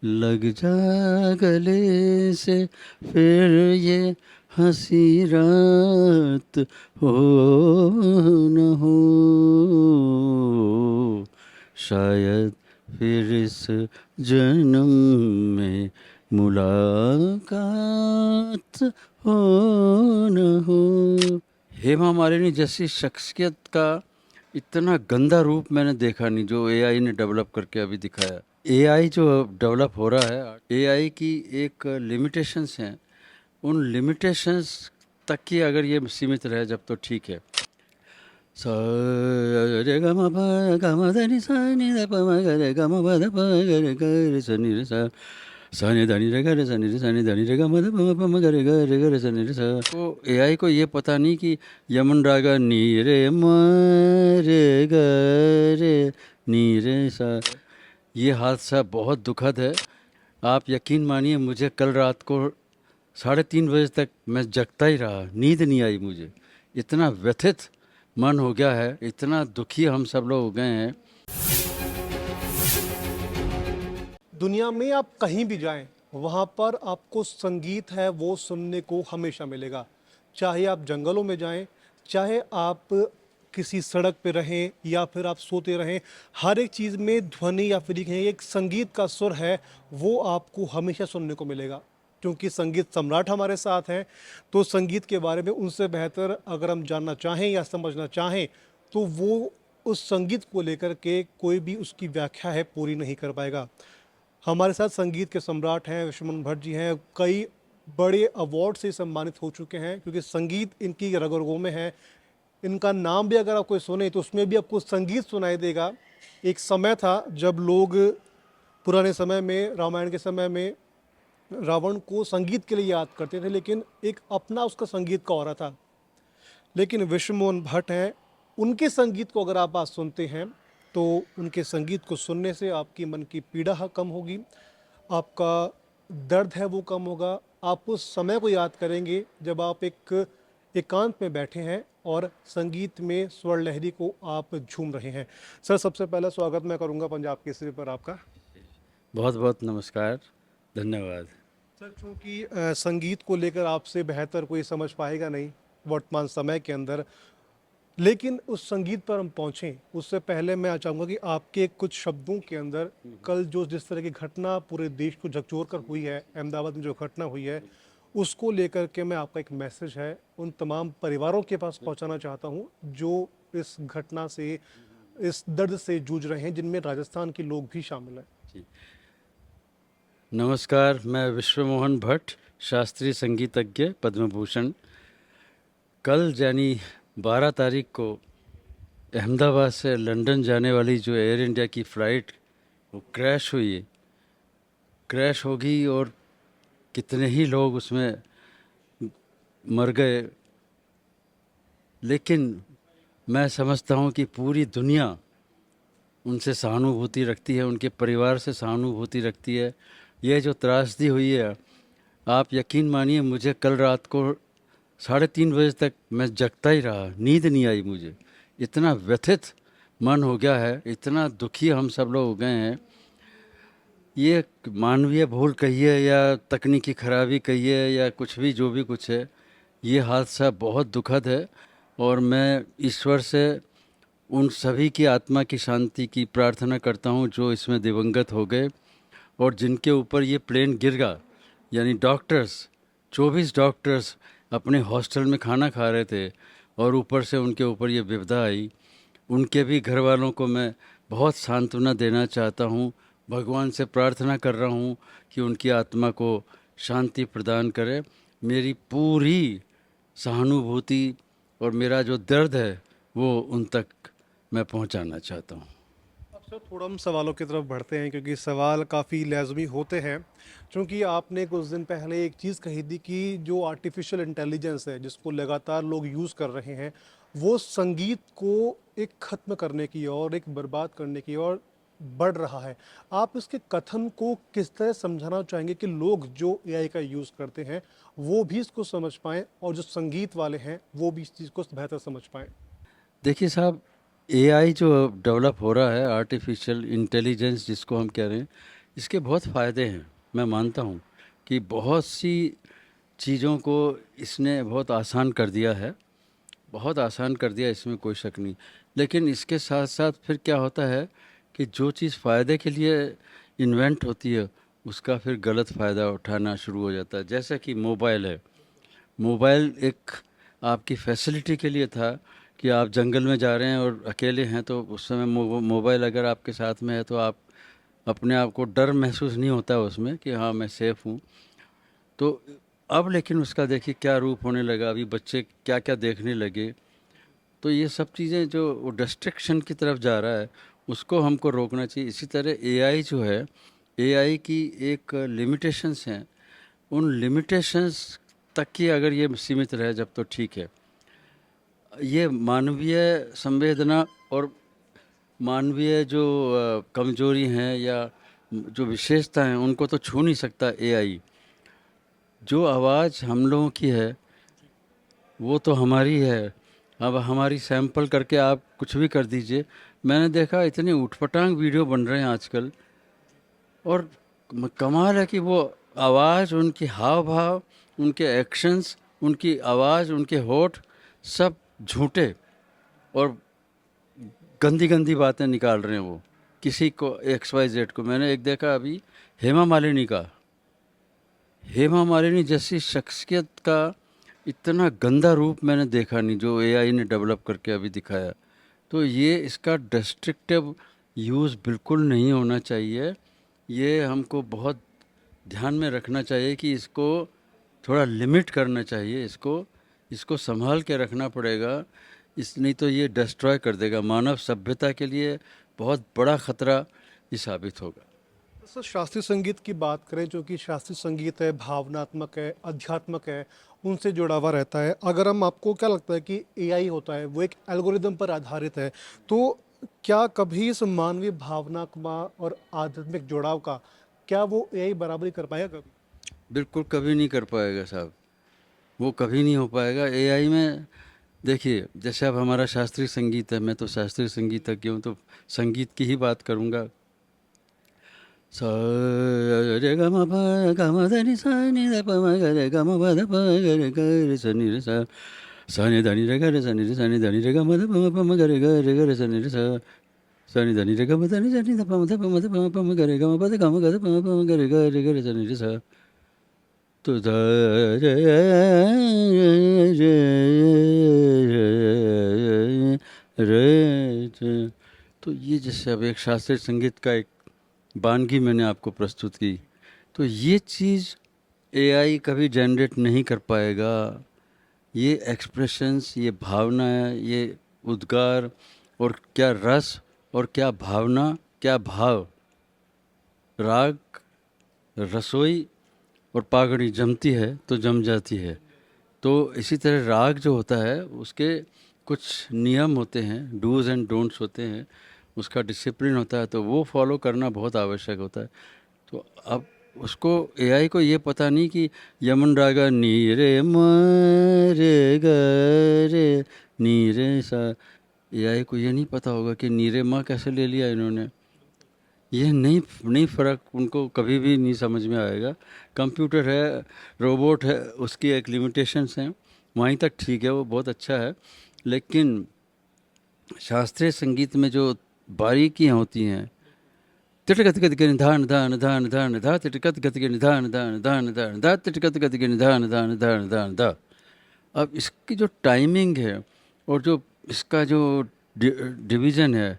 लग जा गले से फिर ये हंसी रात हो न हो, शायद फिर इस जन्म में मुलाकात हो न हो। हेमा मालिनी जैसी शख्सियत का इतना गंदा रूप मैंने देखा नहीं जो एआई ने डेवलप करके अभी दिखाया। एआई जो डेवलप हो रहा है, एआई की एक लिमिटेशंस हैं, उन लिमिटेशंस तक की अगर ये सीमित रहे जब तो ठीक है। स रे ग म प ग म ध नि सा नि ध प म ग रे ग म प ध प ग रे ग रे स नि रे सा सा नि ध नि रे ग रे स नि रे सा नि ध नि रे ग म ध प म ग रे स नि रे सा। तो एआई को ये पता नहीं कि यमन रागा नी रे म रे ग रे नी रे सा, ये हादसा बहुत दुखद है। आप यकीन मानिए मुझे कल रात को 3:30 बजे तक मैं जगता ही रहा, नींद नहीं आई मुझे। इतना व्यथित मन हो गया है, इतना दुखी हम सब लोग हो गए हैं। दुनिया में आप कहीं भी जाएं, वहाँ पर आपको संगीत है वो सुनने को हमेशा मिलेगा। चाहे आप जंगलों में जाएं, चाहे आप किसी सड़क पे रहें या फिर आप सोते रहें, हर एक चीज़ में ध्वनि या फिर एक संगीत का सुर है वो आपको हमेशा सुनने को मिलेगा। क्योंकि संगीत सम्राट हमारे साथ हैं, तो संगीत के बारे में उनसे बेहतर अगर हम जानना चाहें या समझना चाहें, तो वो उस संगीत को लेकर के कोई भी उसकी व्याख्या है पूरी नहीं कर पाएगा। हमारे साथ संगीत के सम्राट हैं विश्वमोहन भट्ट जी हैं। कई बड़े अवार्ड से सम्मानित हो चुके हैं क्योंकि संगीत इनकी रगों में है। इनका नाम भी अगर आप कोई सुने तो उसमें भी आपको संगीत सुनाई देगा। एक समय था जब लोग पुराने समय में, रामायण के समय में, रावण को संगीत के लिए याद करते थे, लेकिन एक अपना उसका संगीत का ऑरा था। लेकिन विश्वमोहन भट्ट हैं, उनके संगीत को अगर आप आज सुनते हैं तो उनके संगीत को सुनने से आपकी मन की पीड़ा कम होगी, आपका दर्द है वो कम होगा। आप उस समय को याद करेंगे जब आप एक एकांत में बैठे हैं और संगीत में स्वर लहरी को आप झूम रहे हैं। सर, सबसे पहला स्वागत मैं करूंगा पंजाब केसरी पर आपका। बहुत बहुत नमस्कार, धन्यवाद। सर, चूँकि संगीत को लेकर आपसे बेहतर कोई समझ पाएगा नहीं वर्तमान समय के अंदर, लेकिन उस संगीत पर हम पहुँचें उससे पहले मैं चाहूँगा कि आपके कुछ शब्दों के अंदर कल जो जिस तरह की घटना पूरे देश को झकझोर कर हुई है, अहमदाबाद में जो घटना हुई है, उसको लेकर के मैं आपका एक मैसेज है उन तमाम परिवारों के पास पहुँचाना चाहता हूँ जो इस घटना से, इस दर्द से जूझ रहे हैं, जिनमें राजस्थान के लोग भी शामिल हैं। जी, नमस्कार। मैं विश्वमोहन भट्ट, शास्त्रीय संगीतज्ञ, पद्म भूषण। कल यानी 12 तारीख को अहमदाबाद से लंदन जाने वाली जो एयर इंडिया की फ़्लाइट वो क्रैश हुई, क्रैश होगी और कितने ही लोग उसमें मर गए। लेकिन मैं समझता हूँ कि पूरी दुनिया उनसे सहानुभूति रखती है, उनके परिवार से सहानुभूति रखती है। ये जो त्रासदी हुई है, आप यकीन मानिए मुझे कल रात को 3:30 बजे तक मैं जगता ही रहा, नींद नहीं आई मुझे। इतना व्यथित मन हो गया है, इतना दुखी हम सब लोग हो गए हैं। ये मानवीय भूल कहिए या तकनीकी खराबी कहिए या कुछ भी, जो भी कुछ है, ये हादसा बहुत दुखद है। और मैं ईश्वर से उन सभी की आत्मा की शांति की प्रार्थना करता हूँ जो इसमें दिवंगत हो गए और जिनके ऊपर ये प्लेन गिरा। यानी डॉक्टर्स, 24 डॉक्टर्स अपने हॉस्टल में खाना खा रहे थे और ऊपर से उनके ऊपर ये विपदा आई। उनके भी घर वालों को मैं बहुत सांत्वना देना चाहता हूँ, भगवान से प्रार्थना कर रहा हूँ कि उनकी आत्मा को शांति प्रदान करे। मेरी पूरी सहानुभूति और मेरा जो दर्द है वो उन तक मैं पहुंचाना चाहता हूं। अब सर, थोड़ा हम सवालों की तरफ बढ़ते हैं क्योंकि सवाल काफ़ी लाजमी होते हैं। क्योंकि आपने कुछ दिन पहले एक चीज़ कही थी कि जो आर्टिफिशियल इंटेलिजेंस है जिसको लगातार लोग यूज़ कर रहे हैं, वो संगीत को एक ख़त्म करने की ओर, एक बर्बाद करने की ओर बढ़ रहा है। आप इसके कथन को किस तरह समझाना चाहेंगे कि लोग जो एआई का यूज़ करते हैं वो भी इसको समझ पाएँ और जो संगीत वाले हैं वो भी इस चीज़ को बेहतर समझ पाएँ? देखिए साहब, एआई जो डेवलप हो रहा है, आर्टिफिशियल इंटेलिजेंस जिसको हम कह रहे हैं, इसके बहुत फ़ायदे हैं। मैं मानता हूँ कि बहुत सी चीज़ों को इसने बहुत आसान कर दिया है, बहुत आसान कर दिया, इसमें कोई शक नहीं। लेकिन इसके साथ साथ फिर क्या होता है कि जो चीज़ फ़ायदे के लिए इन्वेंट होती है, उसका फिर गलत फ़ायदा उठाना शुरू हो जाता है। जैसे कि मोबाइल है। मोबाइल एक आपकी फैसिलिटी के लिए था कि आप जंगल में जा रहे हैं और अकेले हैं, तो उस समय मोबाइल अगर आपके साथ में है तो आप अपने आप को डर महसूस नहीं होता उसमें कि हाँ मैं सेफ़ हूँ। तो अब लेकिन उसका देखिए क्या रूप होने लगा, अभी बच्चे क्या क्या देखने लगे। तो ये सब चीज़ें जो वो डिस्ट्रैक्शन की तरफ जा रहा है, उसको हमको रोकना चाहिए। इसी तरह एआई जो है, एआई की एक लिमिटेशंस हैं, उन लिमिटेशंस तक की अगर ये सीमित रहे जब तो ठीक है। ये मानवीय संवेदना और मानवीय जो कमजोरी हैं या जो विशेषता हैं, उनको तो छू नहीं सकता एआई। जो आवाज़ हम लोगों की है वो तो हमारी है। अब हमारी सैंपल करके आप कुछ भी कर दीजिए। मैंने देखा इतने ऊटपटांग वीडियो बन रहे हैं आजकल, और कमाल है कि वो आवाज़, उनकी हाव भाव, उनके एक्शंस, उनकी आवाज़, उनके होठ सब झूठे और गंदी गंदी बातें निकाल रहे हैं वो किसी को, एक्स वाई जेड को। मैंने एक देखा अभी, हेमा मालिनी का, हेमा मालिनी जैसी शख्सियत का इतना गंदा रूप मैंने देखा नहीं जो एआई ने डेवलप करके अभी दिखाया। तो ये इसका डिस्ट्रक्टिव यूज़ बिल्कुल नहीं होना चाहिए। ये हमको बहुत ध्यान में रखना चाहिए कि इसको थोड़ा लिमिट करना चाहिए, इसको इसको संभाल के रखना पड़ेगा। इस नहीं तो ये डिस्ट्रॉय कर देगा, मानव सभ्यता के लिए बहुत बड़ा ख़तरा ये साबित होगा। सर, शास्त्रीय संगीत की बात करें, जो कि शास्त्रीय संगीत है, भावनात्मक है, आध्यात्मक है, उनसे जुड़ा हुआ रहता है। अगर हम, आपको क्या लगता है कि एआई होता है वो एक एल्गोरिदम पर आधारित है, तो क्या कभी इस मानवीय भावनात्मक और आध्यात्मिक जुड़ाव का, क्या वो एआई बराबरी कर पाएगा कभी? बिल्कुल कभी नहीं कर पाएगा साहब, वो कभी नहीं हो पाएगा एआई में। देखिए जैसे अब हमारा शास्त्रीय संगीत है, मैं तो शास्त्रीय संगीतज्ञ हूँ, तो संगीत की ही बात करूँगा। स रे ग म प ग म ध नि सा नि ध प म ग रे ग म प ध प ग रे ग रे स नि रे सा सा नि ध नि रे ग रे स नि रे सा नि ध नि रे ग म ध प म ग रे स नि रे सा सा नि ध नि रे ग म ध नि सा नि ध प म ध प म ध प म प म ग रे ग म प ध ग म ग ध प म प म ग रे स नि रे सा तो ध रे रे रे रे। तो ये जैसे अब एक शास्त्रीय संगीत का एक वानगी मैंने आपको प्रस्तुत की, तो ये चीज़ एआई कभी जनरेट नहीं कर पाएगा। ये एक्सप्रेशंस, ये भावना, ये उद्गार, और क्या रस, और क्या भावना, क्या भाव, राग, रसोई और पागड़ी जमती है तो जम जाती है। तो इसी तरह राग जो होता है उसके कुछ नियम होते हैं, डूज एंड डोंट्स होते हैं, उसका डिसिप्लिन होता है, तो वो फॉलो करना बहुत आवश्यक होता है। तो अब उसको, एआई को ये पता नहीं कि यमन रागा नी रे म रे ग रे नी रे सा, एआई को ये नहीं पता होगा कि नी रे म कैसे ले लिया इन्होंने। ये नहीं नहीं फ़र्क उनको कभी भी नहीं समझ में आएगा। कंप्यूटर है, रोबोट है, उसकी एक लिमिटेशंस हैं, वहीं तक ठीक है, वो बहुत अच्छा है। लेकिन शास्त्रीय संगीत में जो बारीकियाँ होती हैं, तिटगत गति के निधान धान धान धान धा, तिटगत गति के निधान धान धान धान धा, तिटगत गति के निधान धान धान धान धा। अब इसकी जो टाइमिंग है और जो इसका जो डिवीज़न है,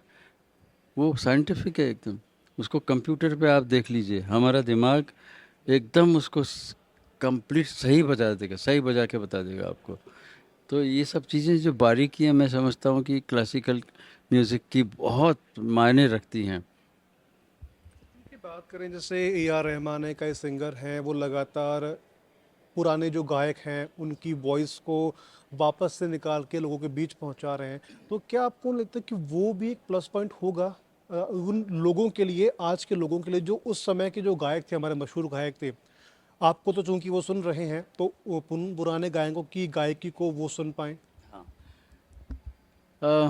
वो साइंटिफिक है एकदम। उसको कंप्यूटर पे आप देख लीजिए, हमारा दिमाग एकदम उसको कंप्लीट सही बजा देगा, सही बजा के बता देगा आपको। तो ये सब चीज़ें जो बारीकी हैं, मैं समझता हूँ कि क्लासिकल म्यूज़िक की बहुत मायने रखती हैं। की बात करें, जैसे ए आर रहमान है, कई सिंगर हैं, वो लगातार पुराने जो गायक हैं उनकी वॉइस को वापस से निकाल के लोगों के बीच पहुंचा रहे हैं, तो क्या आपको लगता है कि वो भी एक प्लस पॉइंट होगा उन लोगों के लिए, आज के लोगों के लिए, जो उस समय के जो गायक थे, हमारे मशहूर गायक थे? आपको तो चूंकि वो सुन रहे हैं, तो वो पुराने गायकों की गायकी को वो सुन पाएं।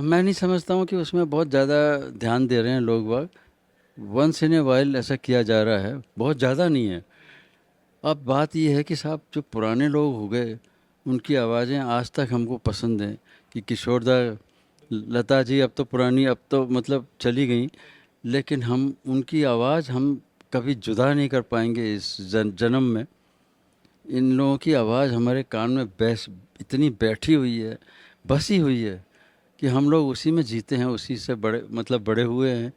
मैं नहीं समझता हूँ कि उसमें बहुत ज़्यादा ध्यान दे रहे हैं लोग बाग। वंस इन ए वाइल ऐसा किया जा रहा है, बहुत ज़्यादा नहीं है। अब बात ये है कि साहब जो पुराने लोग हो गए उनकी आवाज़ें आज तक हमको पसंद हैं, कि किशोरदा, लता जी अब तो पुरानी, अब तो मतलब चली गई, लेकिन हम उनकी आवाज़ हम कभी जुदा नहीं कर पाएंगे इस जन्म में। इन लोगों की आवाज़ हमारे कान में इतनी बैठी हुई है, बसी हुई है, कि हम लोग उसी में जीते हैं, उसी से बड़े मतलब बड़े हुए हैं,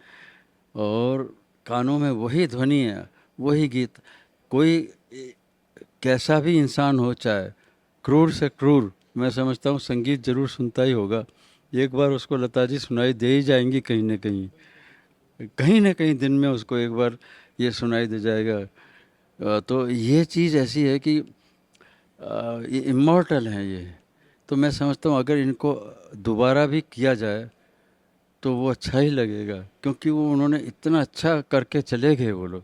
और कानों में वही ध्वनि है, वही गीत। कोई कैसा भी इंसान हो, चाहे क्रूर से क्रूर, मैं समझता हूँ संगीत जरूर सुनता ही होगा। एक बार उसको लता जी सुनाई दे ही जाएंगी कहीं ना कहीं, कहीं ना कहीं दिन में उसको एक बार ये सुनाई दे जाएगा। तो ये चीज़ ऐसी है कि ये इमॉर्टल हैं ये। तो मैं समझता हूँ अगर इनको दोबारा भी किया जाए तो वो अच्छा ही लगेगा, क्योंकि वो उन्होंने इतना अच्छा करके चले गए वो लोग।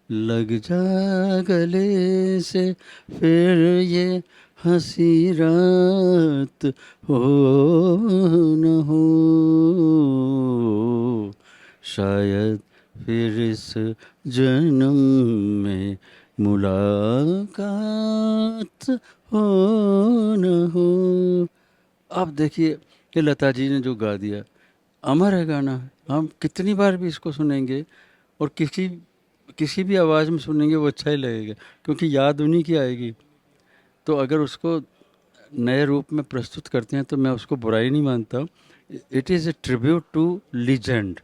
लग जा गले से फिर ये हंसी रात हो न हो, शायद फिर इस जन्म में मुलाकात हो न हो। अब देखिए कि लता जी ने जो गा दिया, अमर है गाना। हम कितनी बार भी इसको सुनेंगे, और किसी किसी भी आवाज़ में सुनेंगे वो अच्छा ही लगेगा, क्योंकि याद उन्हीं की आएगी। तो अगर उसको नए रूप में प्रस्तुत करते हैं तो मैं उसको बुराई नहीं मानता हूँ। It is a tribute to legend,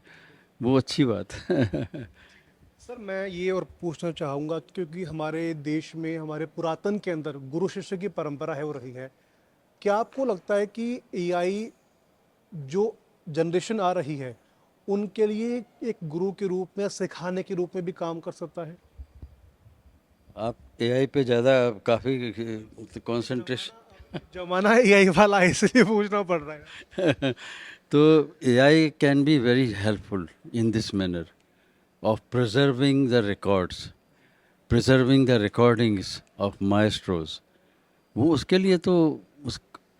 वो अच्छी बात है। सर मैं ये और पूछना चाहूँगा, क्योंकि हमारे देश में हमारे पुरातन के अंदर गुरु शिष्य की परंपरा है वो रही है। क्या आपको लगता है कि एआई जो जनरेशन आ रही है उनके लिए एक गुरु के रूप में, सिखाने के रूप में भी काम कर सकता है? आप एआई पे ज़्यादा काफ़ी कंसंट्रेशन जमाना एआई वाला है, इसलिए पूछना पड़ रहा है। तो AI can be very helpful in this manner of preserving the records, preserving the recordings of maestros। वो उसके लिए तो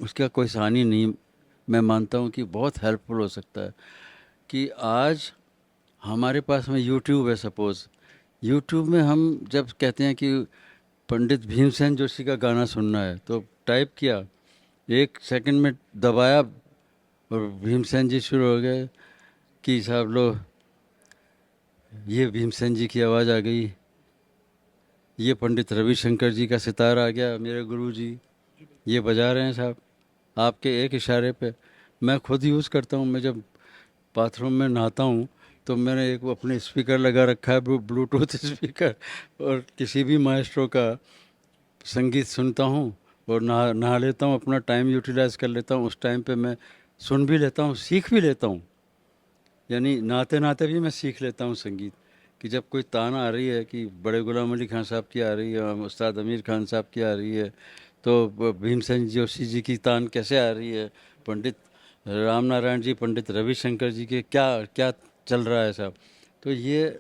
उसका कोई हानि नहीं, मैं मानता हूँ कि बहुत हेल्पफुल हो सकता है। कि आज हमारे पास में यूट्यूब है, सपोज़ यूट्यूब में हम जब कहते हैं कि पंडित भीमसेन जोशी का गाना सुनना है, तो टाइप किया, 1 सेकंड में दबाया, और भीमसेन जी शुरू हो गए कि साहब लो, ये भीमसेन जी की आवाज़ आ गई, ये पंडित रविशंकर जी का सितार आ गया, मेरे गुरु जी ये बजा रहे हैं साहब, आपके एक इशारे पे। मैं खुद यूज़ करता हूँ, मैं जब बाथरूम में नहाता हूँ तो मैंने एक वो अपने स्पीकर लगा रखा है, ब्लूटूथ स्पीकर, और किसी भी माइस्ट्रो का संगीत सुनता हूँ, और नहा नहा लेता हूँ, अपना टाइम यूटिलाइज कर लेता हूँ। उस टाइम पे मैं सुन भी लेता हूँ, सीख भी लेता हूँ, यानी नहाते नहाते भी मैं सीख लेता हूँ संगीत। कि जब कोई तान आ रही है कि बड़े गुलाम अली खान साहब की आ रही है, उस्ताद अमीर खान साहब की आ रही है, तो भीमसेन जोशी जी की तान कैसे आ रही है, पंडित राम नारायण जी, पंडित रविशंकर जी के क्या क्या चल रहा है साहब। तो ये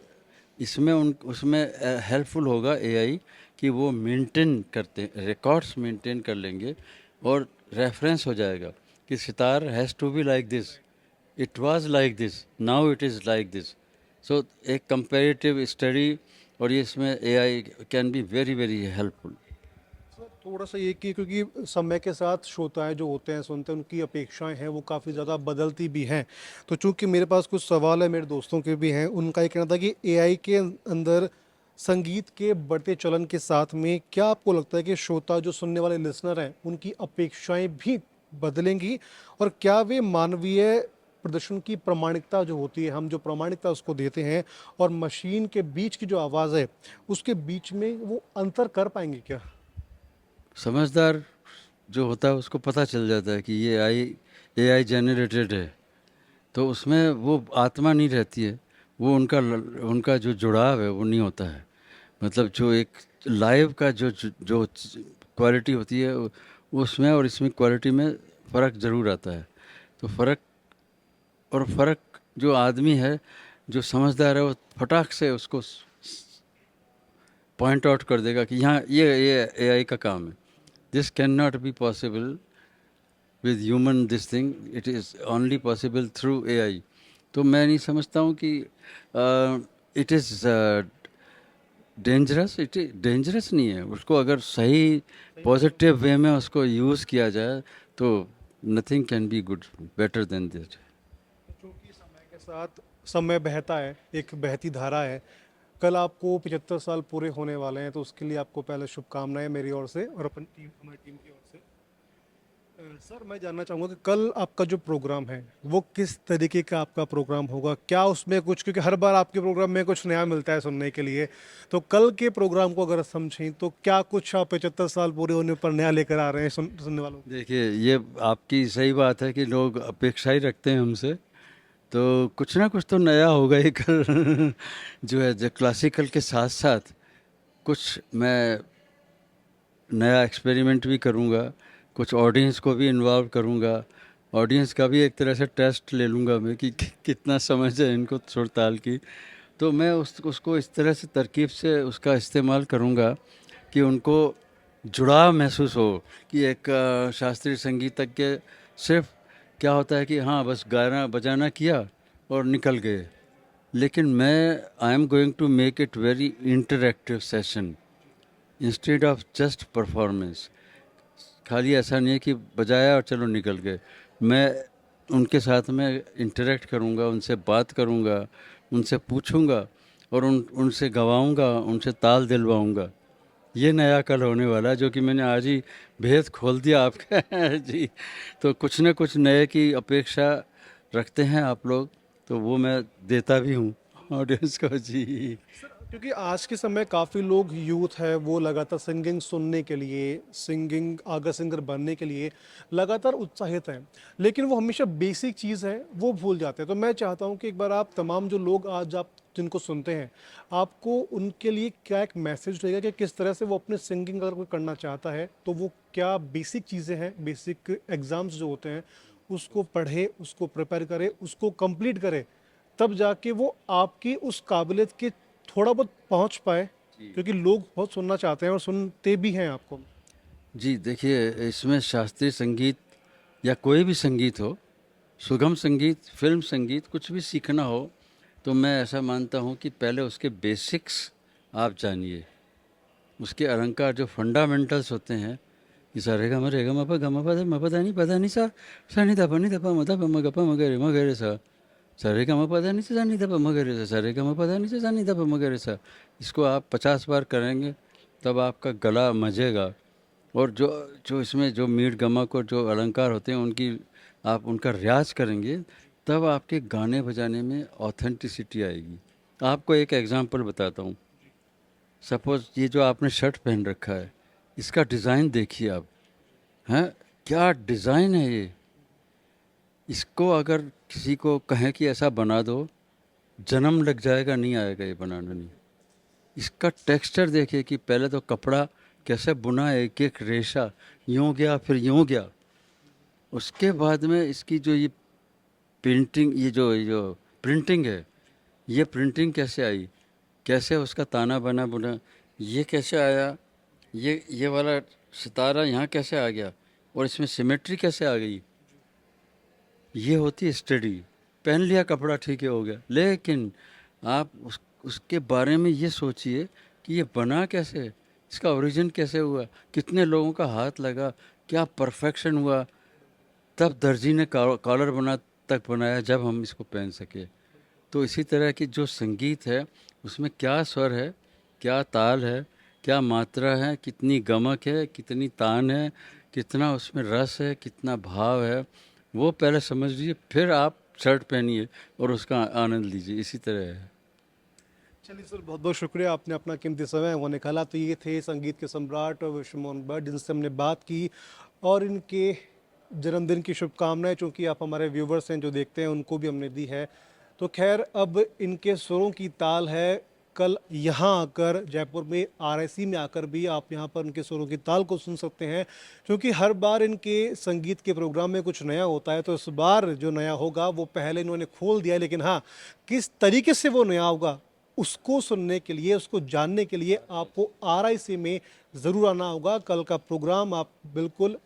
इसमें उसमें हेल्पफुल होगा एआई, कि वो मेंटेन करते, रिकॉर्ड्स मेंटेन कर लेंगे, और रेफरेंस हो जाएगा कि sitar has to be like this, it was like this, now it is like this। so एक comparative study, और ये इसमें AI can be very very helpful। Sir थोड़ा सा ये कि क्योंकि समय के साथ श्रोताएं जो होते हैं, सुनते हैं, उनकी अपेक्षाएं हैं वो काफ़ी ज़्यादा बदलती भी हैं। तो चूंकि मेरे पास कुछ सवाल है, मेरे दोस्तों के भी हैं, उनका ये कहना था कि एआई के अंदर संगीत के बढ़ते चलन के साथ में क्या आपको लगता है कि श्रोता जो सुनने वाले लिसनर हैं उनकी अपेक्षाएं भी बदलेंगी, और क्या वे मानवीय प्रदर्शन की प्रामाणिकता जो होती है, हम जो प्रामाणिकता उसको देते हैं, और मशीन के बीच की जो आवाज़ है उसके बीच में वो अंतर कर पाएंगे क्या? समझदार जो होता है उसको पता चल जाता है कि ये AI जनरेटेड है, तो उसमें वो आत्मा नहीं रहती है, वो उनका जो जुड़ाव है वो नहीं होता है। मतलब जो एक लाइव का जो क्वालिटी होती है, उसमें और इसमें क्वालिटी में फ़र्क ज़रूर आता है। तो फ़र्क जो आदमी है, जो समझदार है, वो फटाक से उसको पॉइंट आउट कर देगा कि यहाँ ये AI का काम है। This can not be possible with human, this thing it is only possible through AI। तो मैं नहीं समझता हूँ कि it is dangerous, it dangerous नहीं है। उसको अगर सही पॉजिटिव वे में उसको यूज़ किया जाए तो nothing can be good better than this. क्योंकि समय के साथ समय बहता है, एक बहती धारा है। कल आपको 75 साल पूरे होने वाले हैं, तो उसके लिए आपको पहले शुभकामनाएं मेरी ओर से और अपन टीम, हमारी टीम की ओर से। सर, मैं जानना चाहूँगा कि कल आपका जो प्रोग्राम है वो किस तरीके का आपका प्रोग्राम होगा, क्या उसमें कुछ, क्योंकि हर बार आपके प्रोग्राम में कुछ नया मिलता है सुनने के लिए, तो कल के प्रोग्राम को अगर समझें तो क्या कुछ आप 75 साल पूरे होने पर नया लेकर आ रहे हैं सुनने वालों को? देखिए, ये आपकी सही बात है कि लोग अपेक्षा ही रखते हैं हमसे, तो कुछ ना कुछ तो नया होगा ही कल। जो है, जो क्लासिकल के साथ साथ कुछ मैं नया एक्सपेरिमेंट भी करूँगा, कुछ ऑडियंस को भी इन्वॉल्व करूँगा। ऑडियंस का भी एक तरह से टेस्ट ले लूँगा मैं कि कितना समझ है इनको सुर ताल की। तो मैं उसको इस तरह से तरकीब से उसका इस्तेमाल करूँगा कि उनको जुड़ाव महसूस हो कि एक शास्त्रीय संगीतज्ञ सिर्फ क्या होता है कि हाँ बस गाना बजाना किया और निकल गए। लेकिन मैं I am going to make it very interactive session instead of just performance. खाली ऐसा नहीं है कि बजाया और चलो निकल गए। मैं उनके साथ में इंटरेक्ट करूँगा, उनसे बात करूँगा, उनसे पूछूँगा और उनसे गवाऊँगा, उनसे ताल दिलवाऊँगा। ये नया कल होने वाला है, जो कि मैंने आज ही भेद खोल दिया आपका। जी। तो कुछ न कुछ नए की अपेक्षा रखते हैं आप लोग, तो वो मैं देता भी हूँ ऑडियंस को। जी। क्योंकि आज के समय काफ़ी लोग यूथ है वो लगातार सिंगिंग सुनने के लिए, सिंगिंग आगा सिंगर बनने के लिए लगातार उत्साहित हैं, लेकिन वो हमेशा बेसिक चीज़ है वो भूल जाते हैं। तो मैं चाहता हूँ कि एक बार आप तमाम जो लोग आज आप जिनको सुनते हैं, आपको उनके लिए क्या एक मैसेज रहेगा कि किस तरह से वो अपने सिंगिंग अगर कोई करना चाहता है तो वो क्या बेसिक चीज़ें हैं, बेसिक एग्ज़ाम्स जो होते हैं उसको पढ़े, उसको प्रिपेयर करे, उसको कंप्लीट करे, तब जाके वो आपकी उस काबिलियत के थोड़ा बहुत पहुंच पाए, क्योंकि लोग बहुत सुनना चाहते हैं और सुनते भी हैं आपको। जी, देखिए, इसमें शास्त्रीय संगीत या कोई भी संगीत हो, सुगम संगीत, फिल्म संगीत, कुछ भी सीखना हो तो मैं ऐसा मानता हूँ कि पहले उसके बेसिक्स आप जानिए। उसके अलंकार जो फंडामेंटल्स होते हैं कि सा रे ग म रे ग म प ग म प ध म प ध नि सा नि ध प नि ध प म ध प म ग प म ग रे सा रे ग म प ध नि सा नि ध प म ग रे सा रे ग म प ध नि सा नि ध प म ग रे सा। इसको आप 50 बार करेंगे तब आपका गला मजेगा। और जो जो इसमें जो मीट गमक और जो अलंकार होते हैं उनकी आप उनका रियाज करेंगे तब आपके गाने बजाने में ऑथेंटिसिटी आएगी। आपको एक एग्जांपल बताता हूँ। सपोज ये जो आपने शर्ट पहन रखा है, इसका डिज़ाइन देखिए आप। हैं, क्या डिज़ाइन है ये। इसको अगर किसी को कहें कि ऐसा बना दो, जन्म लग जाएगा, नहीं आएगा ये बनाना नहीं। इसका टेक्सचर देखिए कि पहले तो कपड़ा कैसे बुना है, एक एक रेशा यूँ गया फिर यूँ गया। उसके बाद में इसकी जो ये पेंटिंग, ये जो प्रिंटिंग है, ये प्रिंटिंग कैसे आई, कैसे उसका ताना बना बुना, ये कैसे आया, ये वाला सितारा यहाँ कैसे आ गया और इसमें सिमेट्री कैसे आ गई। ये होती है स्टडी। पहन लिया कपड़ा, ठीक है, हो गया, लेकिन आप उसके बारे में ये सोचिए कि ये बना कैसे, इसका ओरिजिन कैसे हुआ, कितने लोगों का हाथ लगा, क्या परफेक्शन हुआ, तब दर्जी ने कॉलर बना तक बनाया जब हम इसको पहन सके। तो इसी तरह की जो संगीत है उसमें क्या स्वर है, क्या ताल है, क्या मात्रा है, कितनी गमक है, कितनी तान है, कितना उसमें रस है, कितना भाव है, वो पहले समझ लीजिए, फिर आप शर्ट पहनिए और उसका आनंद लीजिए। इसी तरह है। चलिए सर, बहुत बहुत शुक्रिया, आपने अपना कीमती समय वो निकाला। तो ये थे संगीत के सम्राट विश्वमोहन भट्ट, जिनसे हमने बात की और इनके जन्मदिन की शुभकामनाएं, चूँकि आप हमारे व्यूवर्स हैं जो देखते हैं, उनको भी हमने दी है। तो खैर, अब इनके सुरों की ताल है कल यहाँ आकर, जयपुर में आरआईसी में आकर भी आप यहाँ पर उनके सुरों की ताल को सुन सकते हैं, क्योंकि हर बार इनके संगीत के प्रोग्राम में कुछ नया होता है। तो इस बार जो नया होगा वो पहले इन्होंने खोल दिया है, लेकिन हाँ, किस तरीके से वो नया होगा उसको सुनने के लिए, उसको जानने के लिए आपको आरआईसी में ज़रूर आना होगा। कल का प्रोग्राम आप बिल्कुल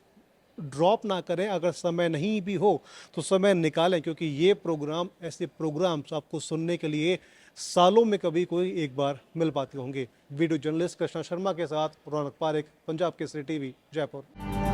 ड्रॉप ना करें। अगर समय नहीं भी हो तो समय निकालें, क्योंकि ये प्रोग्राम, ऐसे प्रोग्राम्स आपको सुनने के लिए सालों में कभी कोई एक बार मिल पाते होंगे। वीडियो जर्नलिस्ट कृष्णा शर्मा के साथ रौनक पारेख, पंजाब केसरी टीवी, जयपुर।